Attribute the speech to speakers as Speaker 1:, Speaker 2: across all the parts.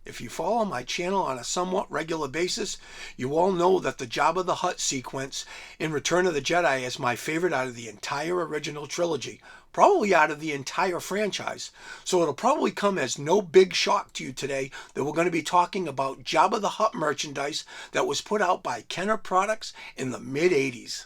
Speaker 1: If you follow my channel on a somewhat regular basis, you all know that the Jabba the Hutt sequence in Return of the Jedi is my favorite out of the entire original trilogy, probably out of the entire franchise. So it'll probably come as no big shock to you today that we're going to be talking about Jabba the Hutt merchandise that was put out by Kenner Products in the mid-80s.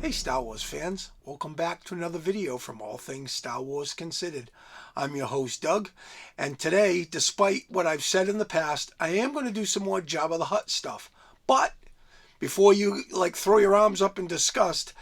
Speaker 1: Hey Star Wars fans, welcome back to another video from All Things Star Wars Considered. I'm your host Doug, and today, despite what I've said in the past, I am going to do some more Jabba the Hutt stuff. But before you throw your arms up in disgust,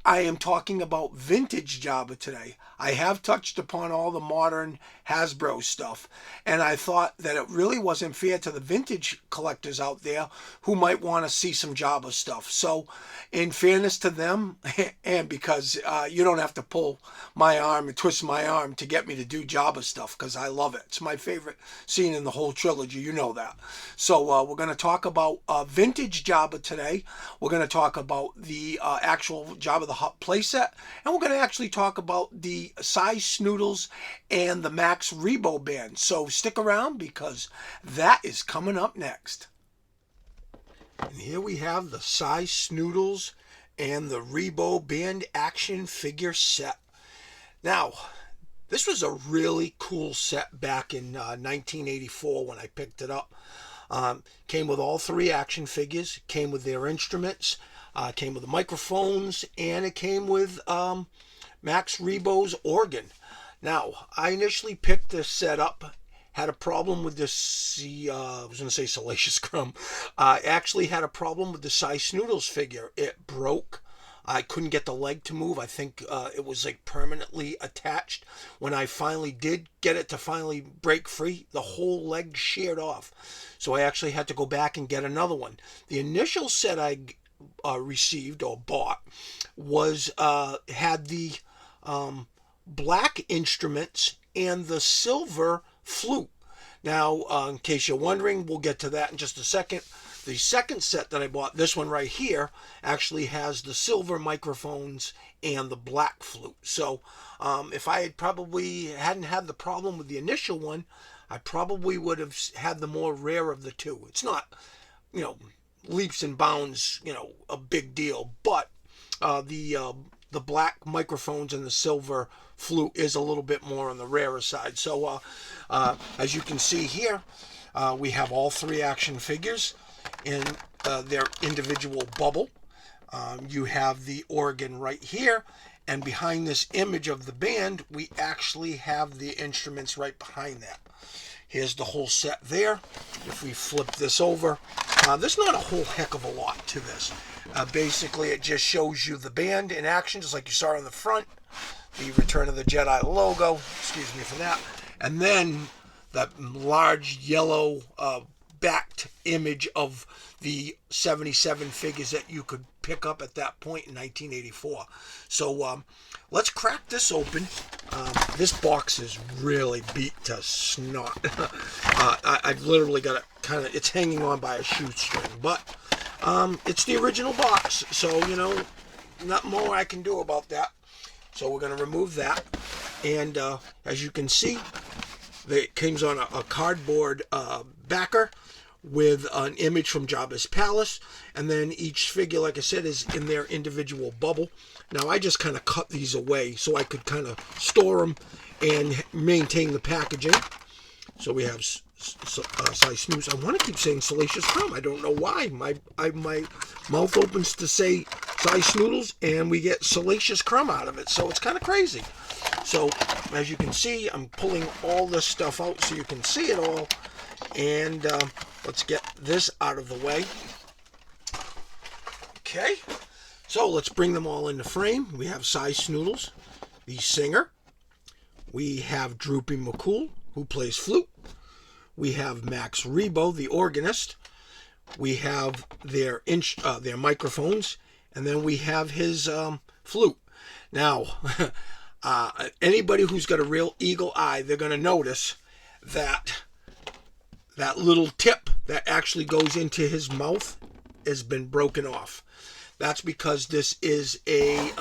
Speaker 1: I am talking about vintage Jabba today. I have touched upon all the modern Hasbro stuff, and I thought that it really wasn't fair to the vintage collectors out there who might want to see some Jabba stuff. So, in fairness to them, and because you don't have to pull my arm and twist my arm to get me to do Jabba stuff, because I love it. It's my favorite scene in the whole trilogy, you know that. So, we're going to talk about vintage Jabba today. We're going to talk about the actual Jabba the Hutt playset, and we're going to actually talk about the size Snootles and the Max Rebo Band. So stick around because that is coming up next. And here we have the size Snootles and the Rebo Band action figure set. Now, this was a really cool set back in 1984 when I picked it up. Came with all three action figures, came with their instruments, came with the microphones, and it came with Max Rebo's organ. Now, I initially picked this set up, had a problem with this, I was going to say Salacious Crumb. Actually had a problem with the size Snootles figure. It broke. I couldn't get the leg to move. I think it was permanently attached. When I finally did get it to finally break free, the whole leg sheared off. So I actually had to go back and get another one. The initial set I received or bought was had the black instruments and the silver flute. Now, in case you're wondering, we'll get to that in just a second. The second set that I bought, this one right here, actually has the silver microphones and the black flute. So if I hadn't had the problem with the initial one, I probably would have had the more rare of the two. It's not, leaps and bounds, a big deal, but the black microphones and the silver flute is a little bit more on the rarer side. So as you can see here, we have all three action figures in their individual bubble. You have the organ right here, and behind this image of the band, we actually have the instruments right behind that. Here's the whole set there. If we flip this over, there's not a whole heck of a lot to this. Basically, it just shows you the band in action, just like you saw on the front. The Return of the Jedi logo, excuse me for that. And then that large yellow backed image of the 77 figures that you could pick up at that point in 1984. So let's crack this open. This box is really beat to snot. I've literally got it it's hanging on by a shoestring, but it's the original box, so not more I can do about that. So we're going to remove that, and as you can see, it comes on a cardboard backer with an image from Jabba's palace, and then each figure, like I said, is in their individual bubble. Now I just kind of cut these away so I could kind of store them and maintain the packaging. So we have size Snooze. I want to keep saying Salacious Crumb. I don't know why. My mouth opens to say size Snootles, and we get Salacious Crumb out of it. So it's kind of crazy. So as you can see, I'm pulling all this stuff out so you can see it all. And let's get this out of the way. Okay. So let's bring them all into frame. We have size Snootles, the singer. We have Droopy McCool, who plays flute. We have Max Rebo, the organist. We have their microphones, and then we have his flute. Now, anybody who's got a real eagle eye, they're going to notice that that little tip that actually goes into his mouth has been broken off. That's because this is a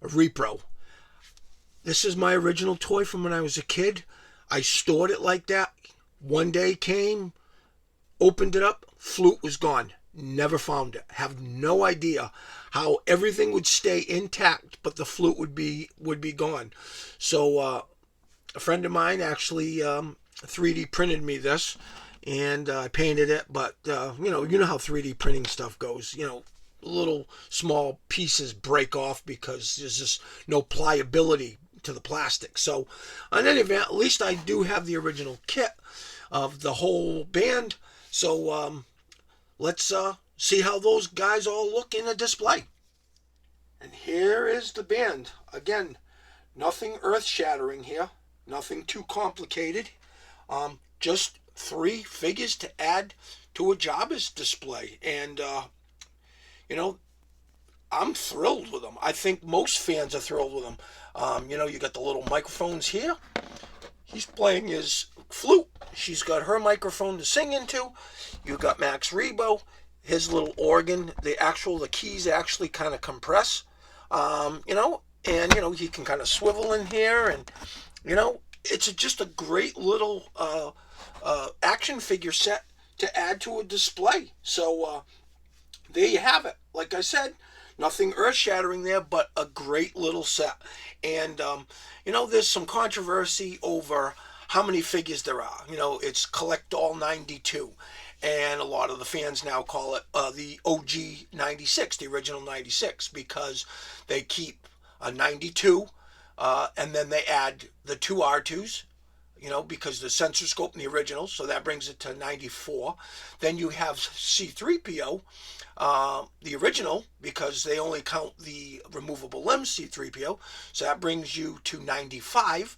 Speaker 1: repro. This is my original toy from when I was a kid. I stored it like that. One day came, opened it up, flute was gone. Never found it. Have no idea how everything would stay intact, but the flute would be gone. So a friend of mine actually 3D printed me this, and I painted it. But you know how 3D printing stuff goes. You know, little small pieces break off because there's just no pliability to the plastic. So in any event, at least I do have the original kit of the whole band. So let's see how those guys all look in a display. And here is the band. Again, nothing earth-shattering here. Nothing too complicated. Just 3 figures to add to a Jabba's display. And, you know, I'm thrilled with them. I think most fans are thrilled with them. You know, you got the little microphones here. He's playing his flute. She's got her microphone to sing into. You got Max Rebo, his little organ. The keys actually kind of compress. You know, and you know he can kind of swivel in here, and you know it's just a great little action figure set to add to a display. So there you have it. Like I said, nothing earth-shattering there, but a great little set. And, you know, there's some controversy over how many figures there are. You know, it's collect all 92. And a lot of the fans now call it the OG 96, the original 96, because they keep a 92, and then they add the 2 R2s, you know, because the sensor scope in the original, so that brings it to 94. Then you have C-3PO, the original, because they only count the removable limbs, C-3PO, so that brings you to 95.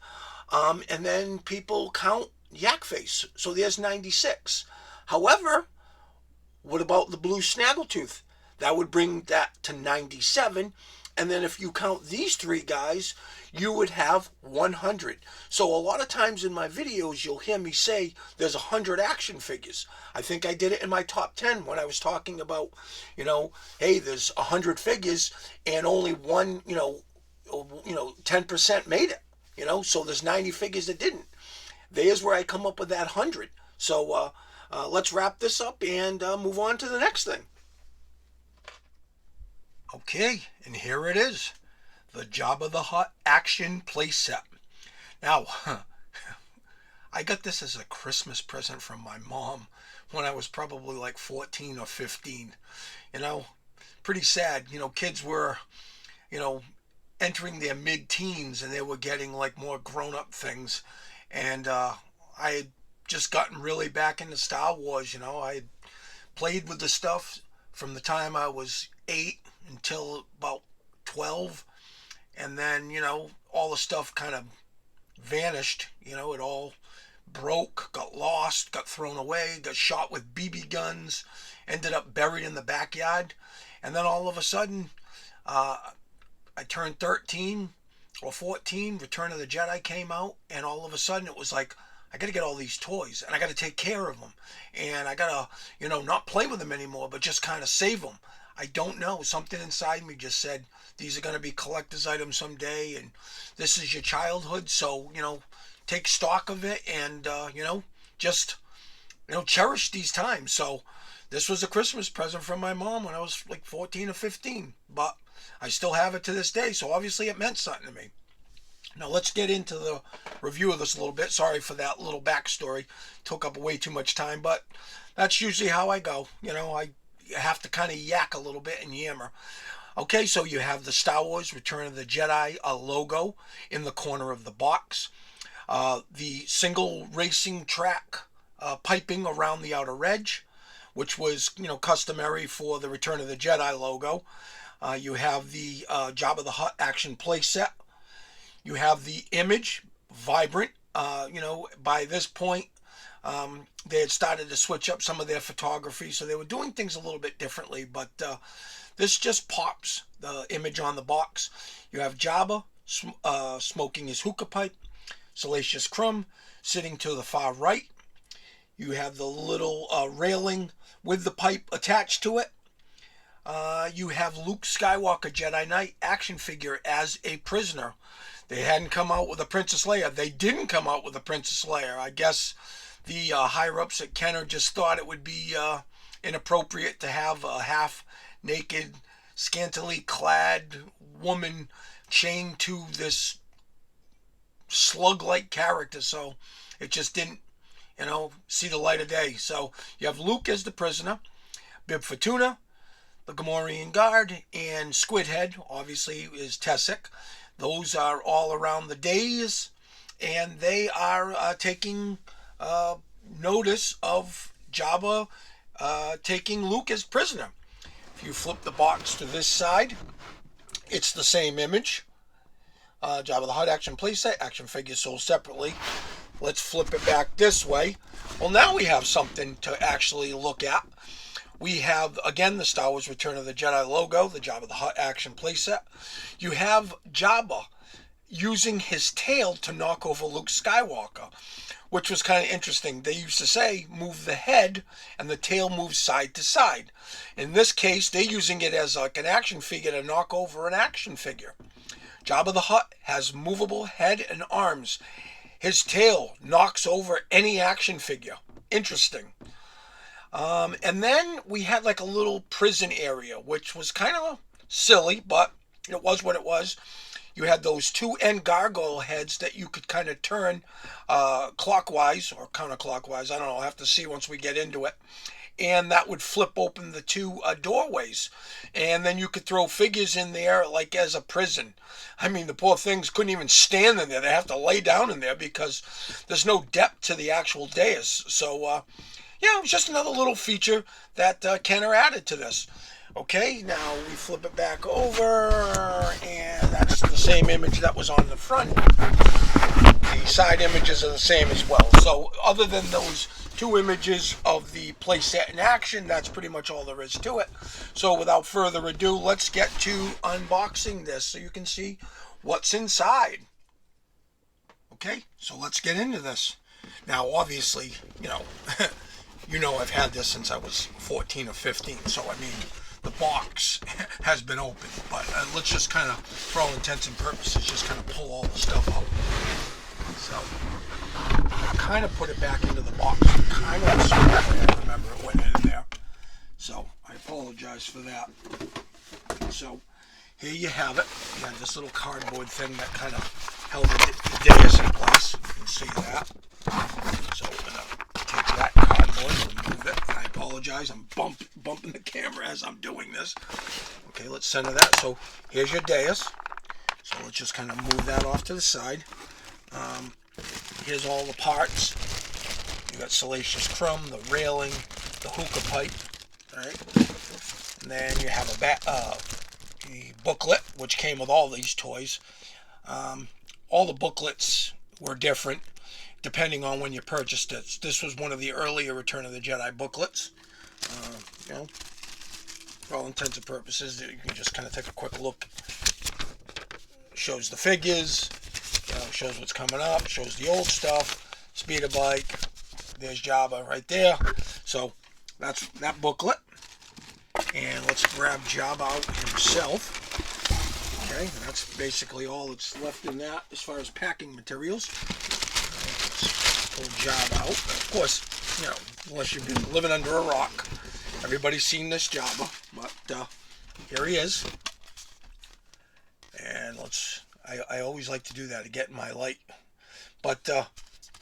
Speaker 1: And then people count Yak Face, so there's 96. However, what about the blue snaggletooth? That would bring that to 97. And then if you count these 3 guys, you would have 100. So a lot of times in my videos, you'll hear me say there's 100 action figures. I think I did it in my top 10 when I was talking about, you know, hey, there's 100 figures and only one, 10% made it. You know, so there's 90 figures that didn't. There's where I come up with that 100. So let's wrap this up and move on to the next thing. Okay, and here it is, the Jabba the Hutt Action Playset. Now, I got this as a Christmas present from my mom when I was probably like 14 or 15. You know, pretty sad. You know, kids were, you know, entering their mid-teens and they were getting like more grown-up things. And I had just gotten really back into Star Wars. You know, I had played with the stuff from the time I was 8 until about 12, and then, you know, all the stuff kind of vanished. You know, it all broke, got lost, got thrown away, got shot with BB guns, ended up buried in the backyard. And then all of a sudden, I turned 13 or 14, Return of the Jedi came out, and all of a sudden it was like, I got to get all these toys, and I got to take care of them, and I got to, you know, not play with them anymore, but just kind of save them. I don't know. Something inside me just said, these are going to be collector's items someday, and this is your childhood, so, you know, take stock of it, and, you know, just, you know, cherish these times. So this was a Christmas present from my mom when I was like 14 or 15, but I still have it to this day, so obviously it meant something to me. Now let's get into the review of this a little bit. Sorry for that little backstory. Took up way too much time, but that's usually how I go. You know, I have to kind of yak a little bit and yammer. Okay, so you have the Star Wars Return of the Jedi logo in the corner of the box. The single racing track piping around the outer edge, which was, you know, customary for the Return of the Jedi logo. You have the Jabba the Hutt Action Playset. You have the image, vibrant. You know, by this point, they had started to switch up some of their photography, so they were doing things a little bit differently, but this just pops, the image on the box. You have Jabba smoking his hookah pipe, Salacious Crumb sitting to the far right. You have the little railing with the pipe attached to it. You have Luke Skywalker Jedi Knight action figure as a prisoner. They hadn't come out with a Princess Leia. They didn't come out with a Princess Leia. I guess the higher-ups at Kenner just thought it would be inappropriate to have a half-naked, scantily clad woman chained to this slug-like character. So it just didn't, see the light of day. So you have Luke as the prisoner, Bib Fortuna, the Gamorrean Guard, and Squidhead, obviously, is Tessic. Those are all around the days, and they are taking notice of Jabba taking Luke as prisoner. If you flip the box to this side, it's the same image. Jabba the Hutt action playset, action figure sold separately. Let's flip it back this way. Well, now we have something to actually look at. We have, again, the Star Wars Return of the Jedi logo, the Jabba the Hutt action playset. You have Jabba using his tail to knock over Luke Skywalker, which was kind of interesting. They used to say, move the head, and the tail moves side to side. In this case, they're using it as like an action figure to knock over an action figure. Jabba the Hutt has movable head and arms. His tail knocks over any action figure. Interesting. And then we had like a little prison area, which was kind of silly, but it was what it was. You had those two end gargoyle heads that you could kind of turn clockwise or counterclockwise. I don't know. I'll have to see once we get into it. And that would flip open the two doorways. And then you could throw figures in there like as a prison. I mean, the poor things couldn't even stand in there. They have to lay down in there because there's no depth to the actual dais. So, yeah, it was just another little feature that Kenner added to this. Okay, now we flip it back over, and that's the same image that was on the front. The side images are the same as well. So other than those two images of the playset in action, that's pretty much all there is to it. So without further ado, let's get to unboxing this so you can see what's inside. Okay, so let's get into this. Now, obviously, I've had this since I was 14 or 15, so I mean, the box has been opened, but let's just kind of, for all intents and purposes, just kind of pull all the stuff out. So, I kind of put it back into the box, kind of sort of, I remember it went in there, so I apologize for that. So, here you have it. You have this little cardboard thing that kind of held the dais in place. You can see that. So, we're going to take that cardboard and move it. I apologize. I'm bumping the camera as I'm doing this. Okay, let's center that. So, here's your dais. So, let's just kind of move that off to the side. Here's all the parts. You got Salacious Crumb, the railing, the hookah pipe. Alright. And then you have the booklet, which came with all these toys. All the booklets were different depending on when you purchased it. This was one of the earlier Return of the Jedi booklets. For all intents and purposes, you can just kind of take a quick look. Shows the figures, shows what's coming up, shows the old stuff, speeder bike. There's Jabba right there. So that's that booklet. And let's grab Jabba out himself. Okay, that's basically all that's left in that as far as packing materials. Let's pull Jabba out. Of course, unless you've been living under a rock, everybody's seen this Jabba. But here he is. And I always like to do that to get in my light. But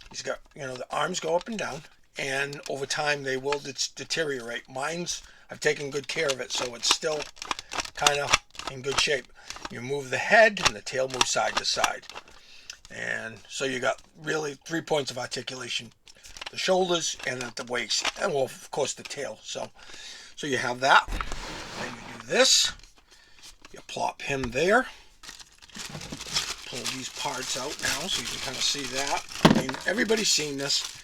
Speaker 1: he's got, the arms go up and down. And over time, they will deteriorate. I've taken good care of it, so it's still kind of in good shape. You move the head, and the tail moves side to side. And so you got really 3 points of articulation. The shoulders and at the waist. And, well, of course, the tail. So you have that. Then you do this. You plop him there. Pull these parts out now so you can kind of see that. I mean, everybody's seen this.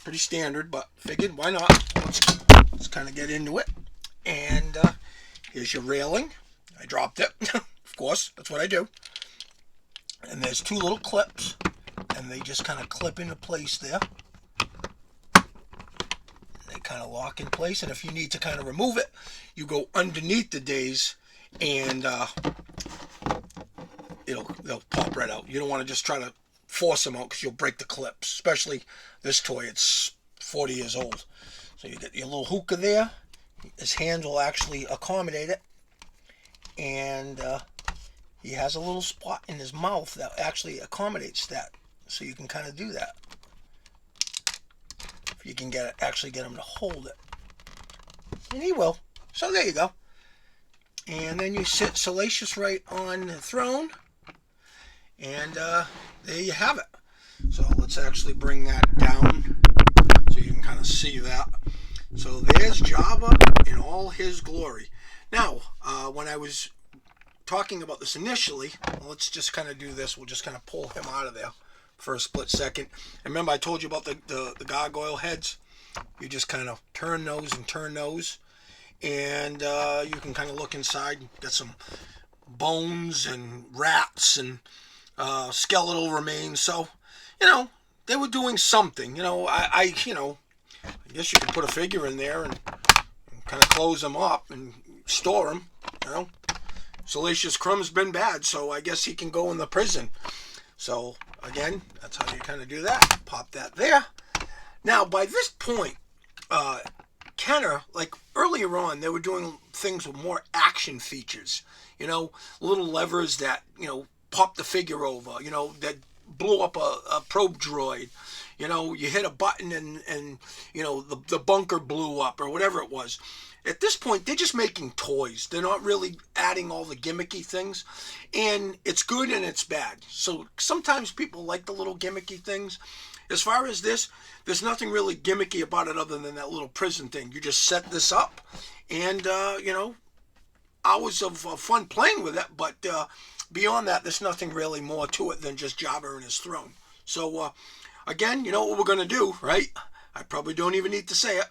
Speaker 1: Pretty standard, but figured, why not? Let's kind of get into it. And here's your railing. I dropped it. Of course, that's what I do. And there's two little clips, and they just kind of clip into place there. They kind of lock in place. And if you need to kind of remove it, you go underneath the days and they'll pop right out. You don't want to just try to force them out because you'll break the clips. Especially this toy, it's 40 years old. So you get your little hookah there. His hands will actually accommodate it. And he has a little spot in his mouth that actually accommodates that. So you can kind of do that. If you can actually get him to hold it. And he will. So there you go. And then you sit Salacious right on the throne. And there you have it. So let's actually bring that down so you can kind of see that. So there's Jabba in all his glory. Now, when I was talking about this initially, let's just kind of do this. We'll just kind of pull him out of there for a split second. And remember I told you about the gargoyle heads? You just kind of turn those and turn those. And you can kind of look inside. Get some bones and rats and skeletal remains. So, they were doing something. I guess you could put a figure in there and kind of close them up and store them. Salacious Crumb's been bad, so I guess he can go in the prison. So again, that's how you kind of do that. Pop that there. Now by this point, Kenner, like earlier on, they were doing things with more action features. Little levers that pop the figure over. That blew up a probe droid. You hit a button and the bunker blew up or whatever it was. At this point, they're just making toys. They're not really adding all the gimmicky things. And it's good and it's bad. So sometimes people like the little gimmicky things. As far as this, there's nothing really gimmicky about it other than that little prison thing. You just set this up and, hours of fun playing with it. But beyond that, there's nothing really more to it than just Jabba and his throne. So, again, you know what we're going to do, right? I probably don't even need to say it.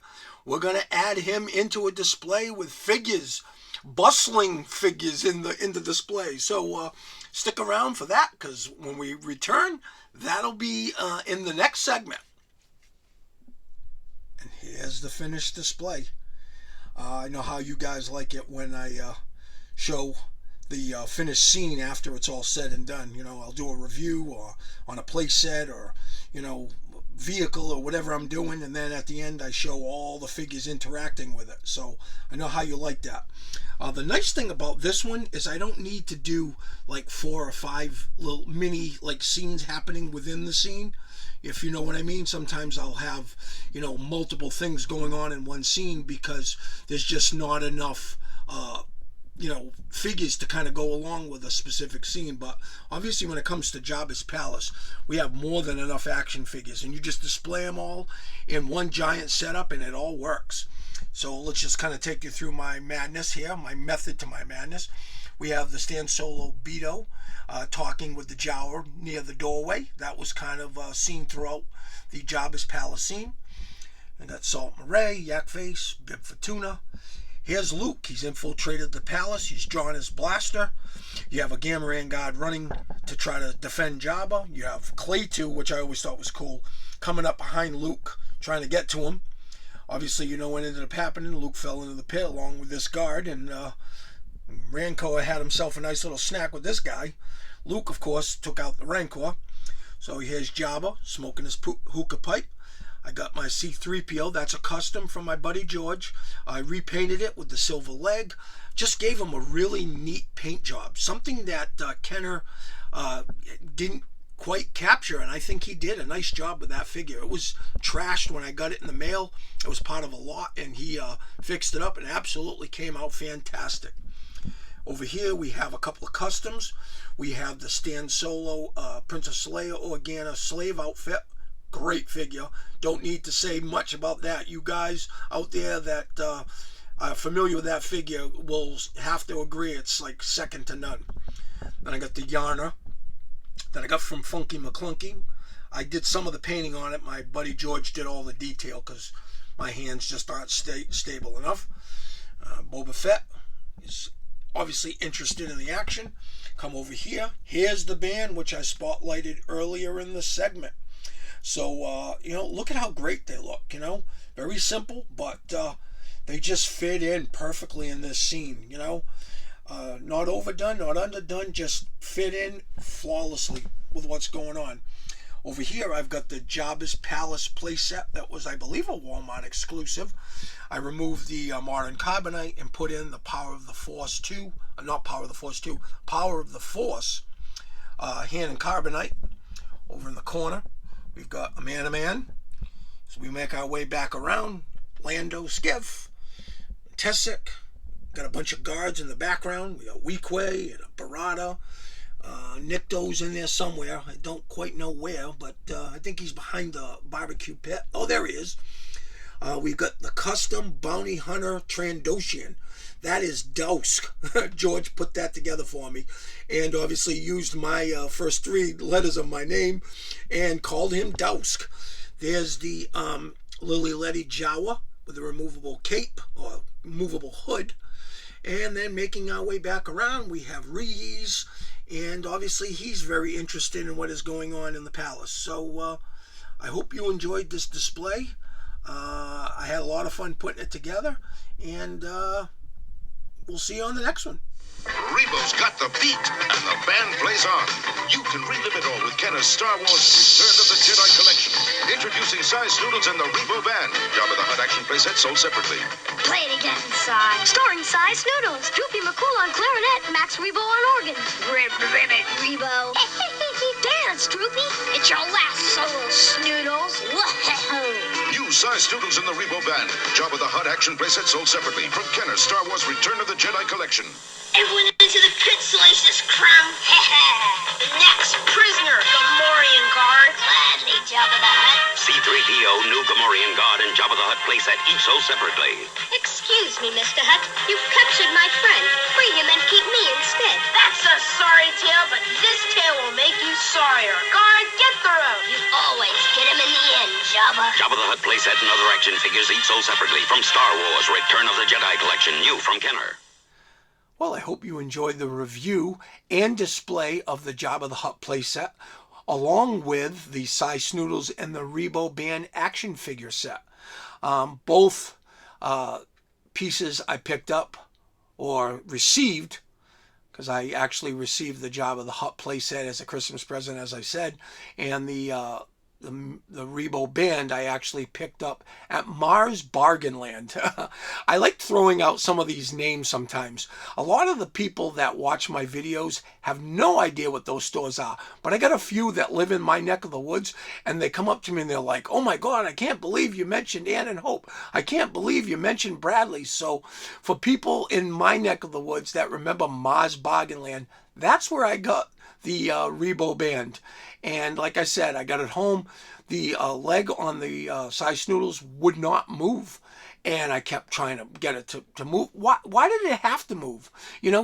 Speaker 1: We're going to add him into a display with figures, bustling figures in the display. So stick around for that, because when we return, that'll be in the next segment. And here's the finished display. I know how you guys like it when I show the finished scene after it's all said and done. I'll do a review or on a playset or, vehicle or whatever I'm doing, and then at the end I show all the figures interacting with it. So I know how you like that. The nice thing about this one is I don't need to do like 4 or 5 little mini scenes happening within the scene, if you know what I mean. Sometimes I'll have multiple things going on in one scene because there's just not enough figures to kind of go along with a specific scene. But obviously when it comes to Jabba's palace, we have more than enough action figures, and you just display them all in one giant setup and it all works. So let's just kind of take you through my madness here, my method to my madness. We have the Stan Solo Beto talking with the Jawa near the doorway. That was kind of seen throughout the Jabba's palace scene. And got Salt Marae, Yak Face, Bib Fortuna. Here's Luke. He's infiltrated the palace. He's drawn his blaster. You have a Gamma Ray guard running to try to defend Jabba. You have Claytu, which I always thought was cool, coming up behind Luke, trying to get to him. Obviously, what ended up happening. Luke fell into the pit along with this guard, and Rancor had himself a nice little snack with this guy. Luke, of course, took out the Rancor. So here's Jabba smoking his hookah pipe. I got my C-3PO. That's a custom from my buddy George. I repainted it with the silver leg. Just gave him a really neat paint job. Something that Kenner didn't quite capture, and I think he did a nice job with that figure. It was trashed when I got it in the mail. It was part of a lot, and he fixed it up and absolutely came out fantastic. Over here we have a couple of customs. We have the Stan Solo Princess Leia Organa slave outfit. Great figure. Don't need to say much about that. You guys out there that are familiar with that figure will have to agree it's like second to none. Then I got the Yarna that I got from Funky McClunky. I did some of the painting on it. My buddy George did all the detail because my hands just aren't stable enough. Boba Fett is obviously interested in the action. Come over here. Here's the band which I spotlighted earlier in the segment. So, look at how great they look, Very simple, but they just fit in perfectly in this scene, Not overdone, not underdone, just fit in flawlessly with what's going on. Over here, I've got the Jabba's Palace playset that was, I believe, a Walmart exclusive. I removed the modern carbonite and put in the Power of the Force 2, not Power of the Force 2, Power of the Force hand and carbonite. Over in the corner, we've got a man-to-man. So we make our way back around. Lando, Skiff, Tessic. Got a bunch of guards in the background. We got Weequay and a Barada. Nicto's in there somewhere. I don't quite know where, but I think he's behind the barbecue pit. Oh, there he is. We've got the custom bounty hunter Trandoshan. That is Dausk. George put that together for me, and obviously used my first 3 letters of my name and called him Dausk. There's the Lily Letty Jawa with a removable cape or movable hood. And then making our way back around, we have Rees, and obviously he's very interested in what is going on in the palace. So I hope you enjoyed this display. I had a lot of fun putting it together, and we'll see you on the next one.
Speaker 2: Rebo's got the beat, and the band plays on. You can relive it all with Kenner's Star Wars Return of the Jedi collection. Introducing Snootles and the Rebo Band. Jabba the Hutt action playset sold separately.
Speaker 3: Play it again, Si. Starring Snootles, Droopy McCool on clarinet, Max Rebo on organ. Ribbit, Rebo. Dance, Droopy. It's your last solo, Snootles. Whoa.
Speaker 2: New Snootles and the Rebo Band. Jabba the Hutt action playset sold separately from Kenner's Star Wars Return of the Jedi collection.
Speaker 3: Everyone into the pit, Salacious Crumb. The next prisoner, Gamorrean Guard. Gladly, Jabba the Hutt.
Speaker 4: C-3PO, new Gamorrean Guard, and Jabba the Hutt playset each sold separately.
Speaker 3: Excuse me, Mr. Hutt. You've captured my friend. Free him and keep me instead.
Speaker 5: That's a sorry tale, but this tale will make you sorrier. Guard, get the rope.
Speaker 3: You always get him in the end, Jabba.
Speaker 4: Jabba the Hutt playset and other action figures each sold separately from Star Wars Return of the Jedi collection, new from Kenner.
Speaker 1: Well, I hope you enjoyed the review and display of the Jabba the Hutt playset, along with the Snootles and the Rebo Band action figure set. Both pieces I picked up or received, because I actually received the Jabba the Hutt playset as a Christmas present, as I said, and the Rebo Band I actually picked up at Mars Bargain Land. I like throwing out some of these names sometimes. A lot of the people that watch my videos have no idea what those stores are, but I got a few that live in my neck of the woods, and they come up to me and they're like, "Oh my God, I can't believe you mentioned Ann and Hope. I can't believe you mentioned Bradley." So for people in my neck of the woods that remember Mars Bargain Land, that's where I got the Rebo Band. And like I said, I got it home. The leg on the Snootles would not move, and I kept trying to get it to move. Why did it have to move?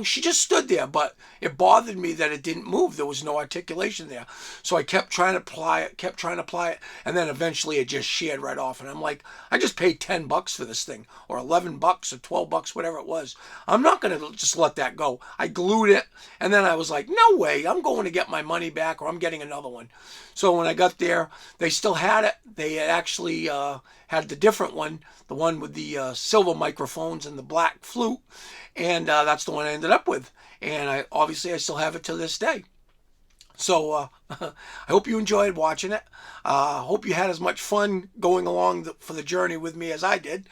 Speaker 1: She just stood there, but it bothered me that it didn't move. There was no articulation there. So I kept trying to apply it, and then eventually it just sheared right off. And I'm like, I just paid $10 for this thing, or $11 or $12, whatever it was. I'm not going to just let that go. I glued it, and then I was like, no way, I'm going to get my money back, or I'm getting another one. So when I got there, they still had it. They had actually had the different one, the one with the silver microphones and the black flute, and that's the one I ended up with. And I still have it to this day. So I hope you enjoyed watching it. Hope you had as much fun going along for the journey with me as I did.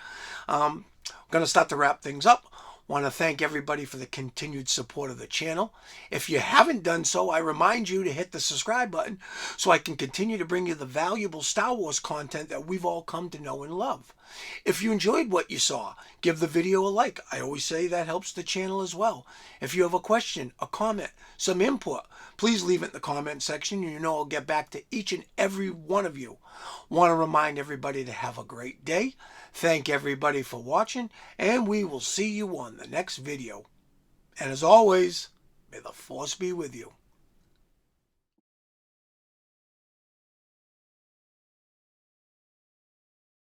Speaker 1: I'm going to start to wrap things up. Want to thank everybody for the continued support of the channel. If you haven't done so, I remind you to hit the subscribe button so I can continue to bring you the valuable Star Wars content that we've all come to know and love. If you enjoyed what you saw, give the video a like. I always say that helps the channel as well. If you have a question, a comment, some input, please leave it in the comment section. I'll get back to each and every one of you. Want to remind everybody to have a great day. Thank everybody for watching, and we will see you on the next video. And as always, may the Force be with you.